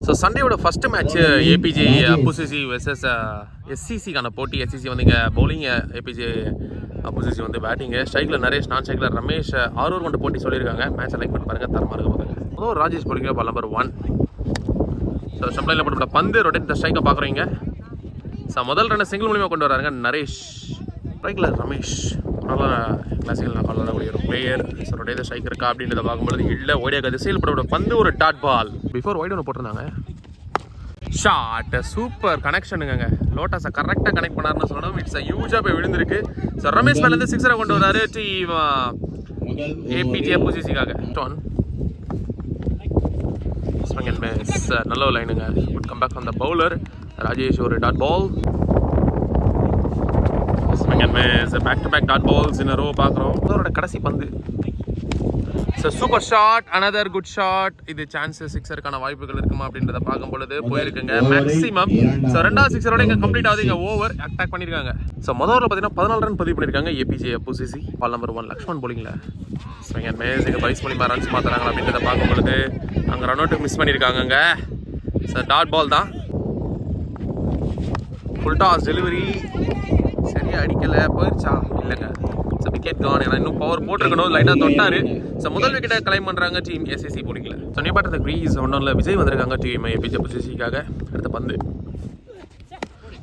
So சண்டேயோட first match APJ Appu CC versus எஸ்சிசிக்கான போட்டி. எஸ்சிசி வந்து இங்கே பவுலிங், ஏபிஜே அப்புசிசி வந்து பேட்டிங்கு. ஸ்ட்ரைக்கில் நரேஷ், நான் ஸ்ட்ரைக்கில் ரமேஷ். 6 ஓவர் கொண்ட போட்டி சொல்லியிருக்காங்க. மேட்ச் லைக் பண்ணி பாருங்கள், தரமாக இருக்க போதுங்க. ராஜேஷ் போலிங்க பால் நம்பர் 1. ஸோ ஸ்டம்ப்லைனில் போட்டு பந்து ரொட்டேட் இந்த ஸ்ட்ரைக்கை பார்க்குறீங்க. ஸோ முதல் ரன்னை சிங்கிள் மூலியமாக கொண்டு வராங்க நரேஷ். ஸ்ட்ரைக்கில் ரமேஷ், நல்லா கிளாசிக்கல் நான் பண்ணக்கூடிய ஒரு பிளேயர். ஸோ ரொட்டேட் ஸ்ட்ரைக் இருக்கா அப்படின்றத பார்க்கும்போது இல்லை. ஒய்டியாக திசையில் போட பந்து ஒரு டாட் பால். பிஃபோர் ஒய்டு ஒன்று போட்டிருந்தாங்க. Shot super கனெக்ஷனுங்க. லோட்டஸை கரெக்டாக கனெக்ட் பண்ணாருன்னு சொல்லணும். இட்ஸ் ஹியூஜாக போய் விழுந்திருக்கு. ஸோ ரமேஷ் மேலேருந்து 6 கொண்டு வராரு டீம் ஏபிஜே அப்புசிசிக்காக. நல்ல ஒரு லைனுங்க. Good come back from the bowler Rajesh. ஒரு dot ball. Back to back dot balls in row பார்க்குறோம். அவரோட கடைசி பந்து. So super shot, another good shot. இது சான்சஸ் சிக்ஸருக்கான வாய்ப்புகள் இருக்குமா அப்படின்றத பார்க்கும் பொழுது போயிருக்குங்க மேக்ஸிமம். ஸோ 2வது சிக்ஸரோட இங்கே கம்ப்ளீட் ஆகுது. இங்கே ஓவர் அட்டாக் பண்ணியிருக்காங்க. ஸோ முதல் ஓவரில் பார்த்தீங்கன்னா 14 ரன் பதிவு பண்ணியிருக்காங்க ஏபிஜே அப்புசிசி. பால் நம்பர் 1 லக்ஷ்மண் போலிங்கில். ஸோ இங்கே பைஸ் மூலியமாக ரன்ஸ் மாற்றுறாங்க அப்படின்றத பார்க்கும் பொழுது அங்கே ரன் அவுட்டு மிஸ் பண்ணியிருக்காங்க. ஸோ டாட் பால் தான். ஃபுல் டாஸ் டெலிவரி சரியா அடிக்கலை, போயிடுச்சா இல்லைங்க. So wicket gone. ஏன்னா இன்னும் பவர் போட்டிருக்கணும், லைட்டாக தொட்டாரு. ஸோ முதல் விக்கெட்டை கிளைம் பண்ணுறாங்க டீம் எஸ்எஸ்சி போலிங்கில். ஸோ நீ பாட்டு கிரீஸ் ஒன்றும் விஜய் வந்திருக்காங்க டீம் ஏபிஜே அப்புசிசிக்காக. அடுத்த பந்து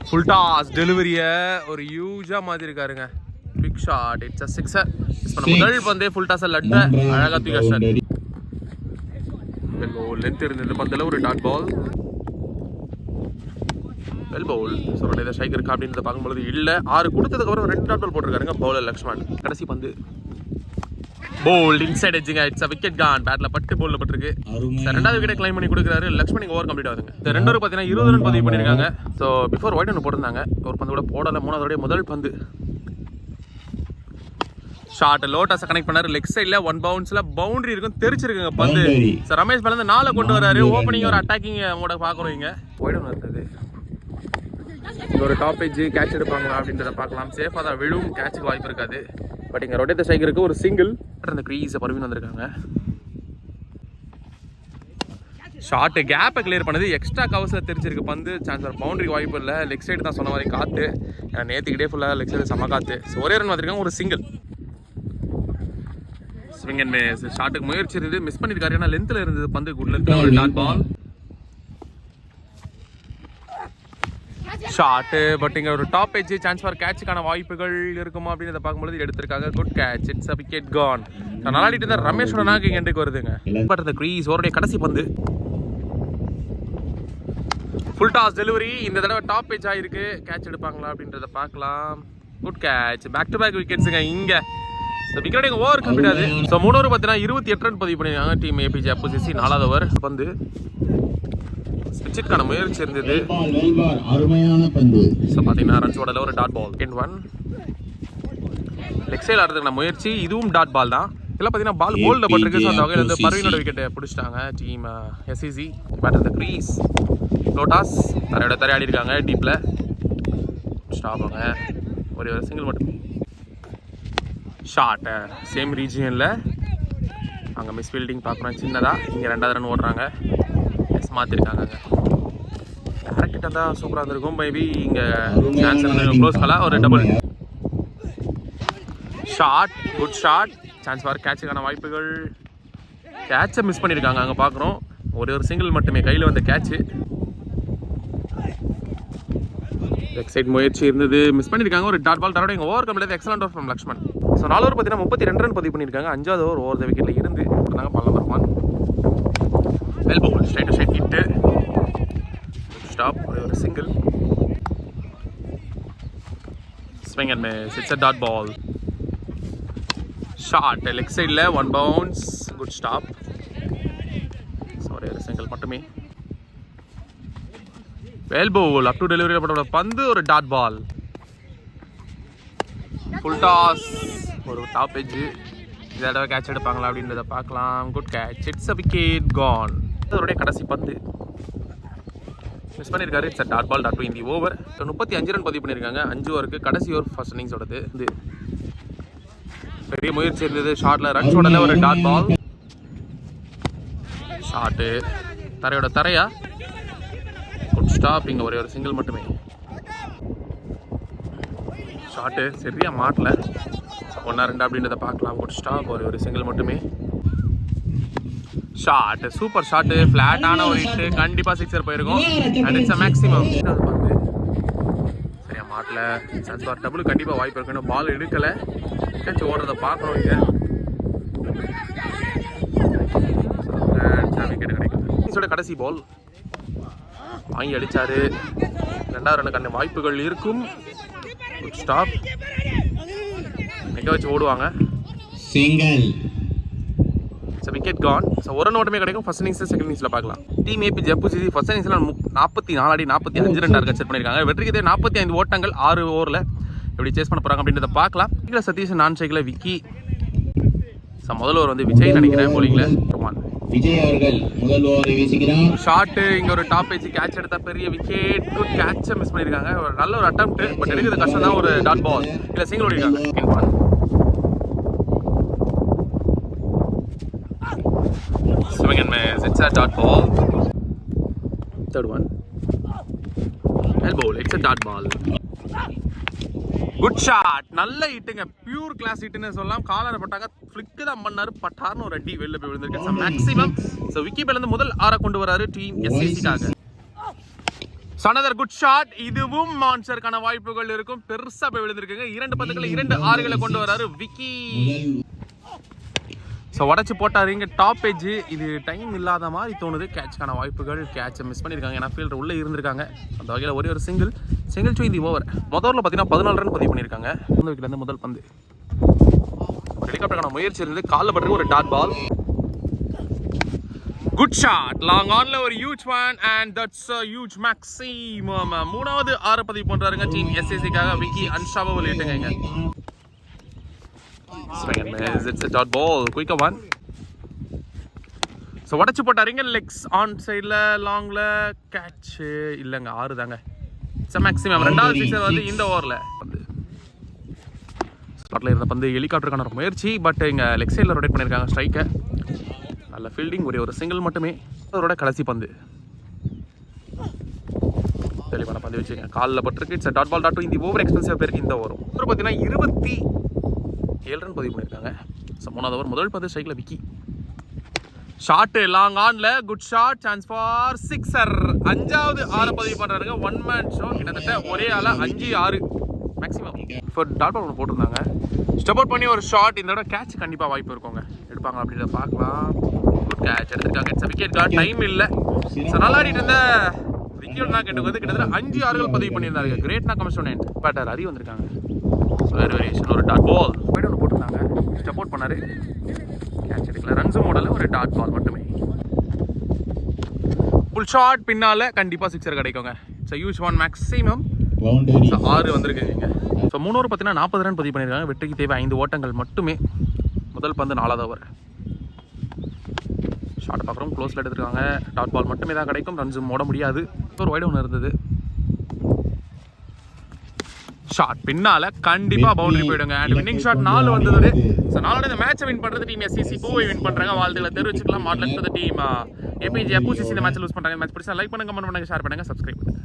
ஃபுல் டாஸ் டெலிவரியை ஒரு ஹியூஜாக மாற்றிருக்காருங்க. Big shot, it's a sixer. முதல் பந்தே ஃபுல் டாஸை லட்ட அழகாக தூக்கி லென்த் இருந்தது பந்தில் ஒரு dot ball. Well bowl. So இதை ஸ்ட்ரைக் இருக்கா அப்படின்றத பார்க்கும்போது இல்லை. 6 கொடுத்ததுக்கப்புறம் 2 டாட் பால் போட்டிருக்காருங்க பவுலர் லக்ஷ்மண். கடைசி பந்து போல்ட் இன்சைட் எட்ஜுங்க. It's a wicket gone. பேட்டில் பட்டு போலில் பட்டிருக்கு. 2வது விக்கெட்டை கிளைம் பண்ணி கொடுக்குறாரு லக்ஷ்மண். ஓவர் கம்ப்ளீட் ஆகுதுங்க. 2 ஓவர் பார்த்தீங்கன்னா 20 ரன் பதிவு பண்ணியிருக்காங்க. ஸோ பிஃபோர் ஒயிட் ஒன்று போட்டிருந்தாங்க. ஒரு பந்து கூட போடலை. 3வது முதல் பந்து ஷார்ட் லோட்டஸை கனெக்ட் பண்ணாரு. லெக் சைடில் 1 பவுன்ஸில் பவுண்டரி இருக்கும், தெரிச்சிருக்குங்க பந்து. ஸோ ரமேஷ் மேலே 4 கொண்டு வராரு. ஓப்பனிங் ஒரு அட்டாக்கிங் அவங்களோட பார்க்குறோம். இங்கே ஒயிட் ஒன்று இருந்தது. ஒரு டாப் எட்ஜ் கேட்ச் எடுப்பாங்களா அப்படின்றத பார்க்கலாம். சேஃபாக தான் விழும், கேட்சுக்கு வாய்ப்பு இருக்காது. பட் இங்கே ரொட்டேட் ஸ்ட்ரைக்கருக்கு ஒரு சிங்கிள். அந்த க்ரீஸை பரவின்னு வந்திருக்காங்க. ஷார்ட்டு கேப்பை கிளியர் பண்ணது. எக்ஸ்ட்ரா கவர்ஸில் தெரிச்சிருக்கு பந்து. சான்ஸ் ஒரு பவுண்டரிக்கு வாய்ப்பு இல்லை. லெக் சைடு தான் சொன்ன மாதிரி காற்று. நேற்றுக்கிட்டே ஃபுல்லாக லெக் சைடு செம காற்று. ஸோ ஒரே ரன் வந்திருக்காங்க, ஒரு சிங்கிள். Swing and miss. ஷாட்டுக்கு முயற்சி இருந்தது, மிஸ் பண்ணியிருக்காரு. ஏன்னா லென்த்தில் இருந்தது பந்து. குட் லென்த்தில் ஒரு டாட் பால் ஷாட்டு. பட் இங்கே ஒரு டாப் எட்ஜ் சான்ஸ் ஃபார் கேட்சுக்கான வாய்ப்புகள் இருக்குமா அப்படின்றத பார்க்கும்போது எடுத்திருக்காங்க. Good catch, it's a wicket gone. நான் நல்லாடிட்டு இருந்தால் ரமேஷோட நாக்கு எண்டுக்கு வருதுங்க. பட் அந்த க்ரீஸ் ஓவருடைய கடைசி பந்து ஃபுல் டாஸ் டெலிவரி. இந்த தடவை டாப் எட்ஜ் ஆகிருக்கு. கேட்ச் எடுப்பாங்களா அப்படின்றத பார்க்கலாம். Good catch, back to back விக்கெட்ஸுங்க இங்கே. ஸோ விக்கெட் இங்கே ஓவர் கம்ப்ளீட் ஆகுது. ஸோ 3 ஓவர் பார்த்தீங்கன்னா 28 ரன் பதிவு பண்ணியிருக்காங்க டீம் ஏபிஜே அப்புசிசி. 4வது ஓவர் பந்து ஸ்விட்சுக்கான முயற்சி இருந்தது. ஸோ பார்த்தீங்கன்னா ரன்ஸோட ஒரு டாட் பால். 1 லெக் சைடில் ஆடுறதுக்கான முயற்சி. இதுவும் டாட் பால் தான். இதெல்லாம் பார்த்தீங்கன்னா பால் போல்டில் பட்டிருக்கு. ஸோ அந்த வகையில் வந்து பர்வீனோட விக்கெட்டை பிடிச்சிட்டாங்க டீம் எஸ்சிசி. பேட்டர் க்ரீஸ் லோட்டாஸ் தரையோட ஆடி இருக்காங்க டீப்பில். ஸ்டாப்பாங்க. ஒரு சிங்கிள் மட்டும். ஷார்ட்டு சேம் ரீஜியனில் அங்கே மிஸ் ஃபீல்டிங் பார்க்குறோம் சின்னதாக. இங்கே 2வது ரன் ஓடுறாங்க. எஸ் மாற்றிருக்காங்க. டேரக்ட் தான் சூப்பராக இருந்திருக்கும். மேபி இங்கே சான்ஸ் க்ளோஸ் கலா ஒரு double shot. Good shot. Chance for கேட்சுக்கான வாய்ப்புகள். கேட்சை மிஸ் பண்ணியிருக்காங்க. அங்கே பார்க்குறோம் ஒரு சிங்கிள் மட்டுமே கையில் வந்த கேட்சு. லெக் சைட் முயற்சி இருந்தது, மிஸ் பண்ணியிருக்காங்க. ஒரு டாட் பால். தரோட இங்கே over complete. Excellent over from Laxman. So 4 over பார்த்தீங்கன்னா 32 ரன் பதிவு பண்ணியிருக்காங்க. 5வது ஓவர் ஓவர் த விக்கெட்டில் இருந்து கொடுத்தாங்க ball number 1. Well bowl straight to straight hit. Stop ஒரு single. Swing and miss. It's a dot ball. Short leg சைடில் 1 பவுன்ஸ். Good stop. ஸோ ஒரு சிங்கிள் மட்டுமே. Well bowl up to delivery பண்ண பந்து ஒரு டாட் பால். ஃபுல் டாஸ் ஒரு top edge. இந்த தடவை கேட்ச் எடுப்பாங்களா அப்படின்றத பார்க்கலாம். Good catch, it's a wicket gone. அதோடைய கடைசி பந்து மிஸ் பண்ணியிருக்காரு. It's a dot ball. Dot இந்த ஓவர். 35 ரன் பதிவு பண்ணியிருக்காங்க 5 ஓவருக்கு. கடைசி ஓவர் ஃபர்ஸ்ட் இன்னிங்ஸோடது. இது பெரிய முயற்சி இருந்தது. ஷார்ட்டில் ரன்ஸோட ஒரு டாட் பால். ஷார்ட்டு தரையோட தரையா. Good stop. இங்கே ஒரே ஒரு சிங்கிள் மட்டுமே. ஷாட்டு சரியா மாட்டல. 1-2 அப்படின்றத பார்க்கலாம். Good stop. ஒரு சிங்கிள் மட்டுமே. Shot super shot. ஃப்ளாட்டான ஒரு ஹிட்டு. கண்டிப்பாக சிக்ஸர் போயிருக்கும். And it's a maximum. சரியா மாட்டல. சான்ஸ் ஃபார் டபுள் கண்டிப்பாக வாய்ப்பு இருக்கணும். பால் எடுக்கலை. கேட்ச் ஓடுறத பார்க்கணும். இங்கே விக்கெட் கிடைக்கும். கடைசி பால் வாங்கி அடிச்சாரு. 2வது ரன்னுக்கான வாய்ப்புகள் இருக்கும். Good stop. நிக்க வச்சு ஓடுவாங்க. சிங்கிள். விக்கெட் கான். ஸோ ஒரு ரன் மட்டுமே கிடைக்கும். ஃபர்ஸ்ட் இன்னிங்ஸ் செகண்ட் இன்னிங்ஸில் பார்க்கலாம். டீம் ஏபிஜே அப்புசிசி ஃபர்ஸ்ட் இன்னிங்ஸில் 44 அடி 45 ரன் டார்கெட் செட் பண்ணியிருக்காங்க. வெற்றிக்கு 45 ஓட்டங்கள் 6 ஓவரில் எப்படி சேஸ் பண்ண போகிறாங்க அப்படின்றத பார்க்கலாம். இதில் சதீஷ், நான் சைக்கிள், விக்கி. ஸோ முதல் ஓவர் வந்து விஜய் நினைக்கிறேன் போலிங்கில். விஜய் அவர்கள் முதல் ஓவரை வீசுகிறார். ஷாட். இங்க ஒரு டாப் ஏஜ் கேட்ச் எடுத்த பெரிய விக்கெட். குட் கேட்ச் மிஸ் பண்ணிருக்காங்க. ஒரு நல்ல ஒரு அட்டெம்ப்ட். பட் எடுக்கிறது கஷ்டம் தான். ஒரு டாட் பால் இல்ல சிங்கிள் ஓடிருக்காங்க. Swing and miss. It's a dot ball. Third one. Elbow. It's a dot ball. Good shot. நல்ல ஹிட்டுங்க. பியூர் கிளாஸ் ஹிட்னு சொல்லலாம். காலர் பட்டாங்க. ஃபிளிக் தான் பண்ணாரு. பட்டார்னு ஒரு அடி வெளில போய் விழுந்திருக்கு. மேக்ஸிமம். ஸோ விக்கிபேலேருந்து முதல் 6 கொண்டு வராரு டீம் எஸ்சிசிக்காக. சனதர் குட் ஷாட். இதுவும் மான்சருக்கான வாய்ப்புகள் இருக்கும். பெருசா போய் விழுந்திருக்குங்க. 2 பந்துகளை 2 6களை கொண்டு வராரு விக்கி. ஸோ உடச்சி போட்டாரு. இங்கே டாப் ஏஜ். இது டைம் இல்லாத மாதிரி தோணுது. கேட்ச்க்கான வாய்ப்புகள். கேட்சை மிஸ் பண்ணியிருக்காங்க. ஏன்னா ஃபீல்டர் உள்ளே இருந்திருக்காங்க. அந்த வகையில் ஒரே ஒரு சிங்கிள் டு இந்த ஓவர். முதல்ல பார்த்தீங்கன்னா 14 ரன் பதிவு பண்ணியிருக்காங்க. இந்த விக்கெட்லேருந்து முதல் பந்து. ஹெலிகாப்டருக்கான முயற்சி இருந்து காலில் பட்டு ஒரு dot ball. Good shot. Long ஆன்ல ஒரு huge one and that's a huge maximum. 3வது 6 பதிவு பண்றாருங்க டீம் எஸ்சிசிக்காக விக்கி. அன்ஸ்டாப்பபிள் ஹிட்டுங்க. Swing and miss. It's a dot ball. Quick one. So உடச்சு போட்டாருங்க. லெக்ஸ் ஆன் சைடில் லாங்கில் கேட்ச் இல்லைங்க. 6 தாங்க. It's maximum. 2வது சிக்ஸர் வந்து இந்த ஓவரில் வந்து ஸ்பாட்டில் இருந்த பந்து. ஹெலிகாப்டருக்கான ஒரு முயற்சி. பட் இங்கே லெக் சைடில் ரொட்டேட் பண்ணியிருக்காங்க ஸ்ட்ரைக்கை. நல்ல ஃபீல்டிங். ஒரு சிங்கிள் மட்டுமே. அவரோட கடைசி பந்து. தெளிவான பந்து வச்சுங்க. காலில் பட்டிருக்கு. It's dot ball. டாட் இந்த ஓவர் எக்ஸ்பென்சிவ் பேருக்கு இந்த ஓவரும். பார்த்தீங்கன்னா 27 ரன் பதிவு பண்ணியிருக்காங்க. ஸோ 3வது ஓவர் முதல் பந்து ஸ்ட்ரைக்கில் விக்கி. ஷாட்டு லாங் ஆன்ல. Good shot. Chance for sixer. 5வது 6 பதிவு பண்ணுறாருங்க. 1 மேன் ஷோ. கிட்டத்தட்ட ஒரே ஆள 5-6 மேக்ஸிமம். இப்போ டாட் பால் ஒன்று போட்டிருந்தாங்க. ஸ்டெப் அவுட் பண்ணி ஒரு ஷாட். இந்த தடவை கேட்ச் கண்டிப்பாக வாய்ப்பு இருக்குங்க. எடுப்பாங்க அப்படின்றத பார்க்கலாம். குட் கேட்ச் எடுத்திருக்காங்க. It's wicket card. டைம் இல்லை. ஸோ நல்லா ஆடிட்டு இருந்த விக்கெட் நான் கேட்டு வந்து கிட்டத்தட்ட 5-6 பதிவு பண்ணியிருந்தாங்க. கிரேட் நான் கமிஷன் பேட்டர் அறி வந்திருக்காங்க. வேறு வேரியேஷன் ஒரு டாட் பால் ஒன்று போட்டிருந்தாங்க. ஸ்டெப் அவுட் பண்ணாரு. கேட்ச் எடுக்கல. ரன்ஸும் ஓடல. ஒரு டாட் பால் மட்டுமே. Full shot. பின்னால கண்டிப்பாக சிக்ஸர் கிடைக்குங்க. It's a huge one maximum. 6 வந்திருக்குங்க. ஸோ 3 ஓவர் பார்த்தீங்கன்னா 40 ரன் பதிவு பண்ணியிருக்காங்க. வெற்றிக்கு தேவை 5 ஓட்டங்கள் மட்டுமே. முதல் பந்து 4வது ஓவர். ஷார்ட் பார்க்குறோம். க்ளோஸில் எடுத்துருக்காங்க. டாட் பால் மட்டுமே தான் கிடைக்கும். ரன்ஸும் ஓட முடியாது. ஒரு வைடு ஒன்று இருந்தது. ஷாட் பின்னால கண்டிப்பா பவுண்டரி போயிடுங்க. அண்ட் வின்னிங் ஷாட் 4 வந்தது. ஸோ 4 இந்த மேட்சை வின் பண்றது டீம் எஸ்சிசி பூவை வின் பண்றாங்க. வாழ்த்துக்களை தெரிவிச்சுக்கலாம். மாடல் டீம் ஏபிஜே அப்புசிசி இந்த மேட்ச் லூஸ் பண்றாங்க. மேட்ச் பிடிச்சா லைக் பண்ணுங்க, கமெண்ட் பண்ணுங்க, ஷேர் பண்ணுங்க, சப்ஸ்கிரைப் பண்ணுங்க.